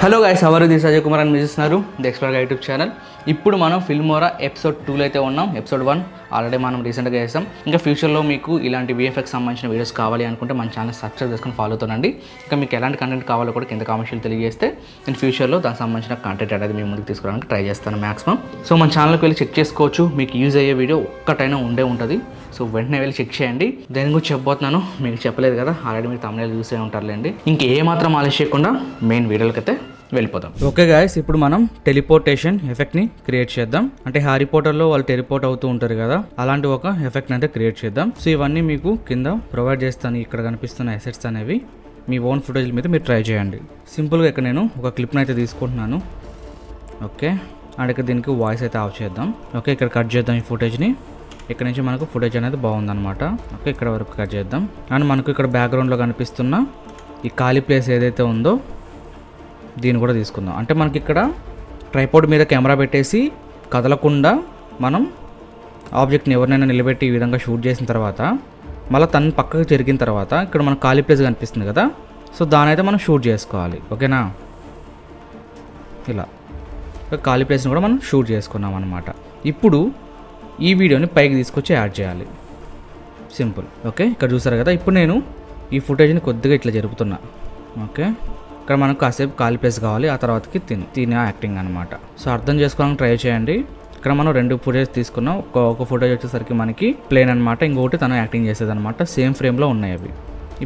Hello guys, hour this Ajay Kumar అని మీరు చూస్తున్నారు ది ఎక్స్ప్లోరర్ యూట్యూబ్ ఛానల్. ఇప్పుడు మనం ఫిల్మోరా ఎపిసోడ్ 2లో అయితే ఉన్నాం. ఎపిసోడ్ 1 ఆల్రెడీ మనం రీసెంట్గా చేస్తాం. ఇంకా ఫ్యూచర్లో మీకు ఇలాంటి VFX సంబంధించిన వీడియోస్ కావాలి అనుకుంటే మన ఛానల్ సబ్స్క్రైబ్ చేసుకొని ఫాలో అవుతానండి. ఇంకా మీకు ఎలాంటి కంటెంట్ కావాలో కూడా కింద కామెంట్స్లో తెలియజేస్తే నేను ఫ్యూచర్లో దానికి సంబంధించిన కంటెంట్ అనేది మీ ముందుకు తీసుకురావడానికి ట్రై చేస్తాను మ్యాక్సిమం. సో మన ఛానల్కి వెళ్ళి చెక్ చేసుకోవచ్చు, మీకు యూజ్ అయ్యే వీడియో ఒక్కటైనా ఉండే ఉంటుంది. సో వెంటనే వెళ్ళి చెక్ చేయండి. దేని గురించి చెప్పబోతున్నాను మీకు చెప్పలేదు కదా, ఆల్రెడీ మీరు తమిళ చూసే ఉంటారులేండి. ఇంకే మాత్రం ఆలస్యం చేయకుండా మెయిన్ వీడియోలకి అయితే వెళ్ళిపోతాం. ఓకే గాయస్, ఇప్పుడు మనం టెలిపోర్టేషన్ ఎఫెక్ట్ని క్రియేట్ చేద్దాం. అంటే హ్యారీ పోటర్లో వాళ్ళు టెలిపోర్ట్ అవుతూ ఉంటారు కదా, అలాంటి ఒక ఎఫెక్ట్ అయితే క్రియేట్ చేద్దాం. సో ఇవన్నీ మీకు కింద ప్రొవైడ్ చేస్తాను. ఇక్కడ కనిపిస్తున్న ఎసెట్స్ అనేవి మీ ఓన్ ఫుటేజ్ మీద మీరు ట్రై చేయండి. సింపుల్గా ఇక్కడ నేను ఒక క్లిప్ని అయితే తీసుకుంటున్నాను. ఓకే, అండ్ ఇక్కడ దీనికి వాయిస్ అయితే ఆఫ్ చేద్దాం. ఓకే, ఇక్కడ కట్ చేద్దాం ఈ ఫుటేజ్ని. ఇక్కడ నుంచి మనకు ఫుటేజ్ అనేది బాగుందన్నమాట. ఓకే, ఇక్కడ వరకు కట్ చేద్దాం. అండ్ మనకు ఇక్కడ బ్యాక్గ్రౌండ్లో కనిపిస్తున్న ఈ ఖాళీ ప్లేస్ ఏదైతే ఉందో దీన్ని కూడా తీసుకుందాం. అంటే మనకి ఇక్కడ ట్రైపోర్డ్ మీద కెమెరా పెట్టేసి కదలకుండా మనం ఆబ్జెక్ట్ని ఎవరినైనా నిలబెట్టి ఈ విధంగా షూట్ చేసిన తర్వాత మళ్ళీ తను పక్కకు జరిగిన తర్వాత ఇక్కడ మనకు ఖాళీ ప్లేస్ కనిపిస్తుంది కదా, సో దాని అయితే మనం షూట్ చేసుకోవాలి. ఓకేనా, ఇలా ఖాళీ ప్లేస్ని కూడా మనం షూట్ చేసుకున్నాం అనమాట. ఇప్పుడు ఈ వీడియోని పైకి తీసుకొచ్చి యాడ్ చేయాలి. సింపుల్. ఓకే, ఇక్కడ చూసారు కదా, ఇప్పుడు నేను ఈ ఫుటేజ్ని కొద్దిగా ఇట్లా జరుపుతున్నా. ఓకే, ఇక్కడ మనకు కాసేపు ఖాళీ ప్లేస్ కావాలి, ఆ తర్వాతకి తినే యాక్టింగ్ అనమాట. సో అర్థం చేసుకోవడానికి ట్రై చేయండి. ఇక్కడ మనం 2 ఫుటేజ్ తీసుకున్నాం. ఒక ఫుటేజ్ వచ్చేసరికి మనకి ప్లేన్ అనమాట, ఇంకొకటి తను యాక్టింగ్ చేసేది అనమాట. సేమ్ ఫ్రేమ్లో ఉన్నాయి అవి.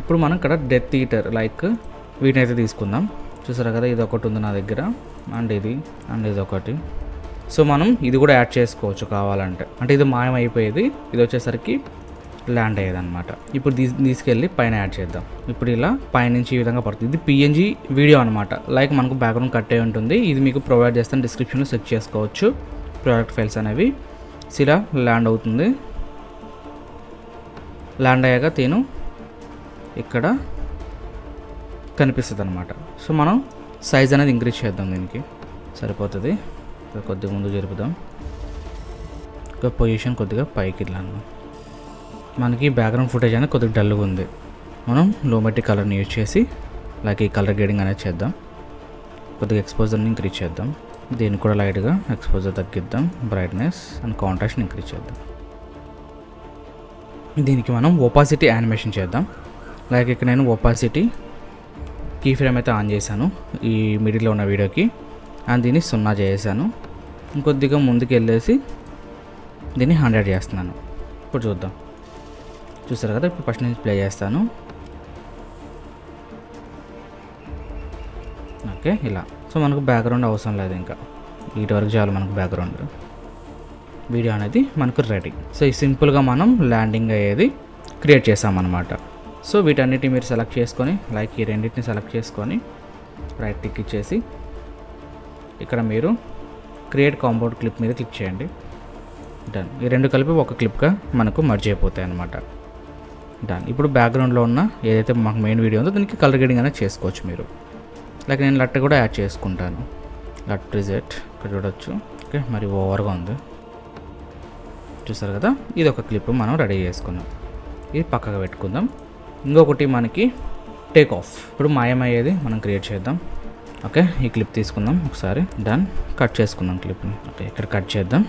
ఇప్పుడు మనం ఇక్కడ డెత్ ఈటర్ లైక్ వీటిని అయితే తీసుకుందాం. చూసారు కదా, ఇది ఒకటి ఉంది నా దగ్గర, అండ్ ఇది ఒకటి. సో మనం ఇది కూడా యాడ్ చేసుకోవచ్చు కావాలంటే. అంటే ఇది మాయమైపోయేది, ఇది వచ్చేసరికి ల్యాండ్ అయ్యేది అనమాట. ఇప్పుడు తీసుకెళ్ళి పైన యాడ్ చేద్దాం. ఇప్పుడు ఇలా పైనుంచి ఈ విధంగా పడుతుంది. ఇది PNG వీడియో అనమాట. లైక్ మనకు బ్యాక్గ్రౌండ్ కట్ అయి ఉంటుంది. ఇది మీకు ప్రొవైడ్ చేస్తాను, డిస్క్రిప్షన్లో చెక్ చేసుకోవచ్చు. ప్రోడక్ట్ ఫైల్స్ అనేవి ఇలా ల్యాండ్ అవుతుంది. ల్యాండ్ అయ్యాక తిను ఇక్కడ కనిపిస్తుంది అనమాట. సో మనం సైజ్ అనేది ఇంక్రీజ్ చేద్దాం, దీనికి సరిపోతుంది. కొద్దిగా ముందు జరుపుదాం. ఇంకా పొజిషన్ కొద్దిగా పైకి ఇలా మనకి బ్యాక్గ్రౌండ్ ఫుటేజ్ అనేది కొద్దిగా డల్గా ఉంది. మనం లోమెట్రిక్ కలర్ని యూజ్ చేసి లైక్ ఈ కలర్ గ్రేడింగ్ అనేది చేద్దాం. కొద్దిగా ఎక్స్పోజర్ని ఇంక్రీజ్ చేద్దాం. దీన్ని కూడా లైట్గా ఎక్స్పోజర్ తగ్గిద్దాం. బ్రైట్నెస్ అండ్ కాంట్రాస్ట్ని ఇంక్రీజ్ చేద్దాం. దీనికి మనం ఒపాసిటీ యానిమేషన్ చేద్దాం. లైక్ ఇక్కడ నేను ఒపాసిటీ కీ ఫ్రేమ్ అయితే ఆన్ చేశాను ఈ మిడిల్లో ఉన్న వీడియోకి, అండ్ దీన్ని 0 చేసాను. ఇంకొద్దిగా ముందుకు వెళ్ళేసి దీన్ని 100 చేస్తున్నాను. ఇప్పుడు చూద్దాం. చూసారు కదా, ఇప్పుడు ఫస్ట్ నుంచి ప్లే చేస్తాను. ఓకే, ఇలా. సో మనకు బ్యాక్గ్రౌండ్ అవసరం లేదు, ఇంకా వీటి వరకు చాలు మనకు బ్యాక్గ్రౌండ్. వీడియో అనేది మనకు రెడీ. సో ఈ సింపుల్గా మనం ల్యాండింగ్ అయ్యేది క్రియేట్ చేసామన్నమాట. సో వీటన్నిటిని మీరు సెలెక్ట్ చేసుకొని లైక్ ఈ రెండింటిని సెలెక్ట్ చేసుకొని రైట్ టిక్ ఇచ్చేసి ఇక్కడ మీరు క్రియేట్ కాంపౌండ్ క్లిప్ మీద క్లిక్ చేయండి. డన్. ఈ రెండు కలిపి ఒక క్లిప్గా మనకు మర్జ్ అయిపోతాయి అన్నమాట. డన్. ఇప్పుడు బ్యాక్గ్రౌండ్లో ఉన్న ఏదైతే మాకు మెయిన్ వీడియో ఉందో దానికి కలర్ గ్రేడింగ్ అనేది చేసుకోవచ్చు మీరు. లైక్ నేను లట్ కూడా యాడ్ చేసుకుంటాను. లట్ ప్రిజెట్ ఇక్కడ చూడొచ్చు. ఓకే, మరి ఓవర్గా ఉంది. చూసారు కదా, ఇది ఒక క్లిప్ మనం రెడీ చేసుకున్నాం. ఇది పక్కగా పెట్టుకుందాం. ఇంకొకటి మనకి టేక్ ఆఫ్. ఇప్పుడు మాయమయ్యేది మనం క్రియేట్ చేద్దాం. ఓకే, ఈ క్లిప్ తీసుకుందాం ఒకసారి. డన్. కట్ చేసుకుందాం క్లిప్ని. ఓకే, ఇక్కడ కట్ చేద్దాం.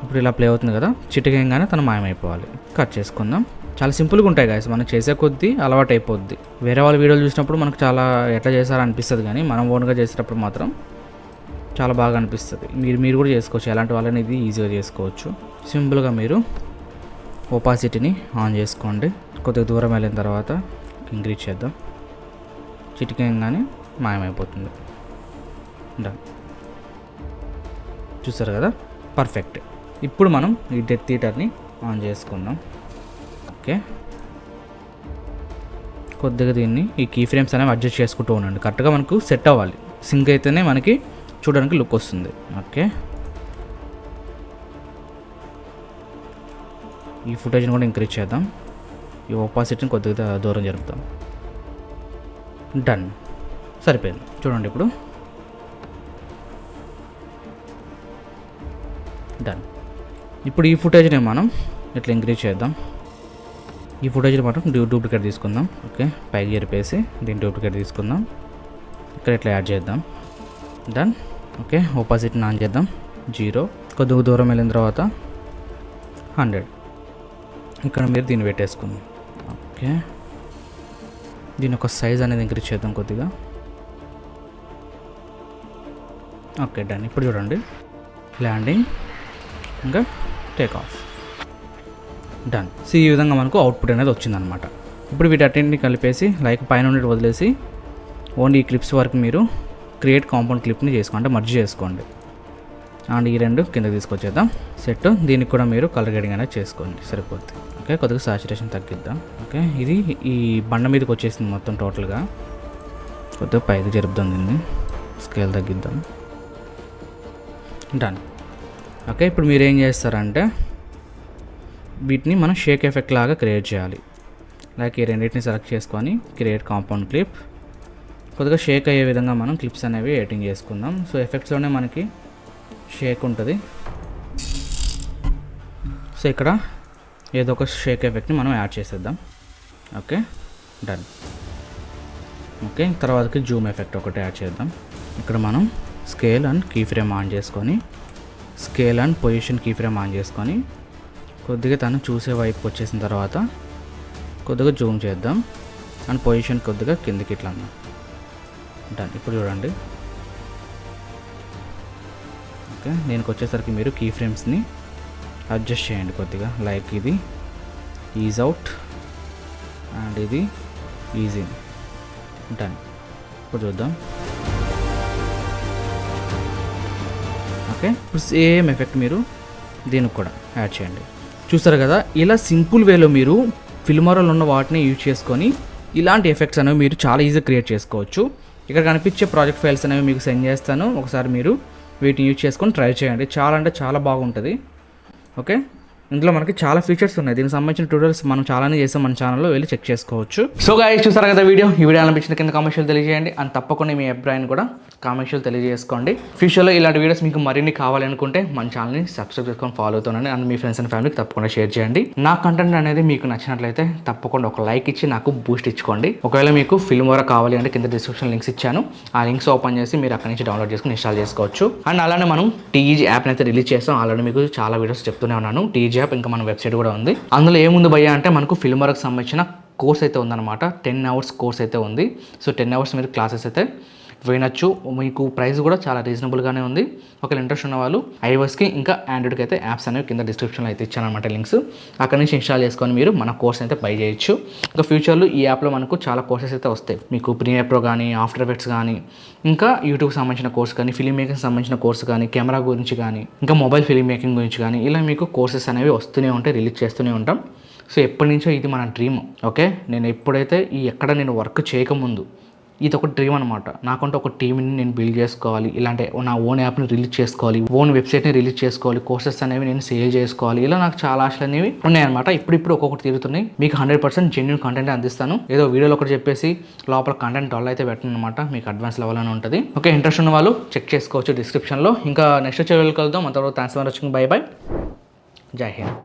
ఇప్పుడు ఇలా ప్లే అవుతుంది కదా, చిటికేయంగానే తను మాయమైపోవాలి. కట్ చేసుకుందాం. చాలా సింపుల్గా ఉంటాయి గాయస్, మనం చేసే కొద్దీ అలవాటు అయిపోద్ది. వేరే వాళ్ళ వీడియోలు చూసినప్పుడు మనకు చాలా ఎట్లా చేస్తారో అనిపిస్తుంది, కానీ మనం ఓన్గా చేసేటప్పుడు మాత్రం చాలా బాగా అనిపిస్తుంది. మీరు కూడా చేసుకోవచ్చు, ఎలాంటి వాళ్ళని ఇది ఈజీగా చేసుకోవచ్చు. సింపుల్గా మీరు ఒపాసిటీని ఆన్ చేసుకోండి. కొద్దిగా దూరం వెళ్ళిన తర్వాత ఇంక్రీజ్ చేద్దాం. చిటికేయంగానే మాయమైపోతుంది. డన్. చూసారు కదా, పర్ఫెక్ట్. ఇప్పుడు మనం ఈ డెత్ ఈటర్ని ఆన్ చేసుకుందాం. ఓకే, కొద్దిగా దీన్ని ఈ కీ ఫ్రేమ్స్ అనేవి అడ్జస్ట్ చేసుకుంటూ ఉండండి. కరెక్ట్గా మనకు సెట్ అవ్వాలి. సింక్ అయితేనే మనకి చూడడానికి లుక్ వస్తుంది. ఓకే, ఈ ఫుటేజ్ని కూడా ఇంక్రీజ్ చేద్దాం. ఈ ఒపాసిటీని కొద్దిగా దూరం జరుపుతాం. డన్. సరిపోయింది. చూడండి ఇప్పుడు. డన్. ఇప్పుడు ఈ ఫుటేజ్ని మనం ఇట్లా ఇంక్రీజ్ చేద్దాం. ఈ ఫుటేజ్ని మనం డూప్లికేట్ తీసుకుందాం. ఓకే, పైకి జరిపేసి దీన్ని డూప్లికేట్ తీసుకుందాం. ఇక్కడ ఇట్లా యాడ్ చేద్దాం. డన్. ఓకే, ఆపోజిట్ని ఆన్ చేద్దాం. 0. కొద్దిగా దూరం వెళ్ళిన తర్వాత 100. ఇక్కడ మీరు దీన్ని పెట్టేసుకుందాం. ఓకే, దీని ఒక సైజ్ అనేది ఇంక్రీజ్ చేద్దాం కొద్దిగా. Okay, done. ఇప్పుడు చూడండి, ల్యాండింగ్ ఇంకా టేక్ ఆఫ్. డన్. సో ఈ విధంగా మనకు అవుట్పుట్ అనేది వచ్చిందనమాట. ఇప్పుడు వీటన్నింటిని కలిపేసి లైక్ పైన నుండి వదిలేసి ఓన్లీ ఈ క్లిప్స్ వరకు మీరు క్రియేట్ కాంపౌండ్ క్లిప్ని చేసుకోండి, అంటే మర్జ్ చేసుకోండి. అండ్ ఈ 2 కింద తీసుకొచ్చేద్దాం. సెట్. దీనికి కూడా మీరు కలర్ గ్రేడింగ్ అనేది చేసుకోండి, సరిపోద్ది. ఓకే, కొద్దిగా సాచురేషన్ తగ్గిద్దాం. ఓకే, ఇది ఈ బండ మీదకి వచ్చేసింది మొత్తం టోటల్గా. కొద్దిగా పైకి జరుపుదాం, దీన్ని స్కేల్ తగ్గిద్దాం. డన్. ఓకే, ఇప్పుడు మీరు ఏం చేస్తారంటే వీటిని మనం షేక్ ఎఫెక్ట్ లాగా క్రియేట్ చేయాలి. లైక్ ఈ రెండింటిని సెలెక్ట్ చేసుకొని క్రియేట్ కాంపౌండ్ క్లిప్. కొద్దిగా షేక్ అయ్యే విధంగా మనం క్లిప్స్ అనేవి ఎడిటింగ్ చేసుకుందాం. సో ఎఫెక్ట్స్లోనే మనకి షేక్ ఉంటుంది. సో ఇక్కడ ఏదో ఒక షేక్ ఎఫెక్ట్ని మనం యాడ్ చేసేద్దాం. Okay, done. ఓకే, తర్వాతకి జూమ్ ఎఫెక్ట్ ఒకటి యాడ్ చేద్దాం. ఇక్కడ మనం scale and key frame on చేసుకొని, scale and position key frame on చేసుకొని కొద్దిగా తను చూసే వైపుకి వచ్చేసిన తర్వాత కొద్దిగా జూమ్ చేద్దాం అండ్ పొజిషన్ కొద్దిగా కిందకి ఇట్లా అన్నాం. డన్. ఇప్పుడు చూడండి. ఓకే, దీనికి వచ్చేసరికి మీరు కీ ఫ్రేమ్స్ని అడ్జస్ట్ చేయండి కొద్దిగా. లైక్ ఇది ఈజ్ అవుట్ అండ్ ఇది ఈజ్ ఇన్. డన్. ఇప్పుడు చూద్దాం. ఓకే, ఇప్పుడు సేమ్ ఎఫెక్ట్ మీరు దీనికి కూడా యాడ్ చేయండి. చూస్తారు కదా, ఇలా సింపుల్ వేలో మీరు ఫిల్మోరాలో ఉన్న వాటిని యూజ్ చేసుకొని ఇలాంటి ఎఫెక్ట్స్ అనేవి మీరు చాలా ఈజీగా క్రియేట్ చేసుకోవచ్చు. ఇక్కడ కనిపించే ప్రాజెక్ట్ ఫైల్స్ అనేవి మీకు సెండ్ చేస్తాను. ఒకసారి మీరు వీటిని యూజ్ చేసుకొని ట్రై చేయండి. చాలా అంటే చాలా బాగుంటుంది. ఓకే, ఇందులో మనకి చాలా ఫీచర్స్ ఉన్నాయి. దీనికి సంబంధించిన ట్యూటోరియల్స్ మనం చాలానే చేసాం, మన ఛానల్లో వెళ్ళి చెక్ చేసుకోవచ్చు. సో గైస్, చూసారు కదా వీడియో. ఈ వీడియో అనిపించిన కింద కామెంట్స్లో తెలియజేయండి. అండ్ తప్పకుండా మీ అభిప్రాయాన్ని కూడా కామెంట్స్లో తెలియజేసుకోండి. ఫ్యూచర్లో ఇలాంటి వీడియోస్ మీకు మరిన్ని కావాలనుకుంటే మన ఛానల్ని సబ్స్క్రైబ్ చేసుకొని ఫాలో అవుతానండి. అండ్ మీ ఫ్రెండ్స్ అండ్ ఫ్యామిలీకి తప్పకుండా షేర్ చేయండి. నా కంటెంట్ అనేది మీకు నచ్చినట్లయితే తప్పకుండా ఒక లైక్ ఇచ్చి నాకు బూస్ట్ ఇచ్చుకోండి. ఒకవేళ మీకు ఫిల్మోరా కావాలి అంటే కింద డిస్క్రిప్షన్ లింక్స్ ఇచ్చాను. ఆ లింక్స్ ఓపెన్ చేసి మీరు అక్కడి నుంచి డౌన్లోడ్ చేసుకుని ఇన్స్టాల్ చేసుకోవచ్చు. అండ్ అలానే మనం టీజీ యాప్ని అయితే రిలీజ్ చేస్తాం. ఆల్రెడీ మీకు చాలా వీడియోస్ చెప్తూనే ఉన్నాను. టీజీ యాప్ ఇంకా మన వెబ్సైట్ కూడా ఉంది. అందులో ఏముంది భయ్యా అంటే మనకు ఫిల్మోరాకి సంబంధించిన కోర్స్ అయితే ఉందన్నమాట. 10 hours కోర్స్ అయితే ఉంది. సో 10 hours మీరు క్లాసెస్ అయితే వినొచ్చు. మీకు ప్రైస్ కూడా చాలా రీజనబుల్గానే ఉంది. ఒకవేళ ఇంట్రెస్ట్ ఉన్న వాళ్ళు iOSకి ఇంకా ఆండ్రాయిడ్కి అయితే యాప్స్ అనేవి కింద డిస్క్రిప్షన్లో అయితే ఇచ్చాను అనమాట లింక్స్. అక్కడ నుంచి ఇన్స్టాల్ చేసుకొని మీరు మన కోర్స్ అయితే బై చేయొచ్చు. ఇంకా ఫ్యూచర్లో ఈ యాప్లో మనకు చాలా కోర్సెస్ అయితే వస్తాయి. మీకు ప్రీమియర్ ప్రో కానీ, ఆఫ్టర్ ఎఫెక్ట్స్ కానీ, ఇంకా యూట్యూబ్కి సంబంధించిన కోర్స్ కానీ, ఫిల్మ్ మేకింగ్ సంబంధించిన కోర్స్ కానీ, కెమెరా గురించి కానీ, ఇంకా మొబైల్ ఫిల్మ్ మేకింగ్ గురించి కానీ, ఇలా మీకు కోర్సెస్ అనేవి వస్తూనే ఉంటాయి, రిలీజ్ చేస్తూనే ఉంటాం. సో ఎప్పటి నుంచో ఇది మన డ్రీమ్. ఓకే, నేను ఎప్పుడైతే ఎక్కడ నేను వర్క్ చేయకముందు ఇది ఒక డ్రీమ్ అనమాట. నాకంటే ఒక టీంని నేను బిల్డ్ చేసుకోవాలి, ఇలాంటి నా ఓన్ యాప్ని రిలీజ్ చేసుకోవాలి, ఓన్ వెబ్సైట్ని రిలీజ్ చేసుకోవాలి, కోర్సెస్ అనేవి నేను సేల్ చేసుకోవాలి, ఇలా నాకు చాలా ఆశలు అనేవి ఉన్నాయన్నమాట. ఇప్పుడు ఒక్కొక్కటి తిరుగుతున్నాయి. మీకు 100% జెన్యూన్ కంటెంట్ అందిస్తాను. ఏదో వీడియోలో ఒకటి చెప్పేసి లోపల కంటెంట్ డల్ అయితే పెట్టను అనమాట. మీకు అడ్వాన్స్ లెవెల్ అని ఉంటుంది. ఓకే, ఇంట్రెస్ట్ ఉన్న వాళ్ళు చెక్ చేసుకోవచ్చు డిస్క్రిప్షన్లో. ఇంకా నెక్స్ట్ వచ్చే కలుద్దాం. అంతవరకు thanks for watching. By by. జై హింద్.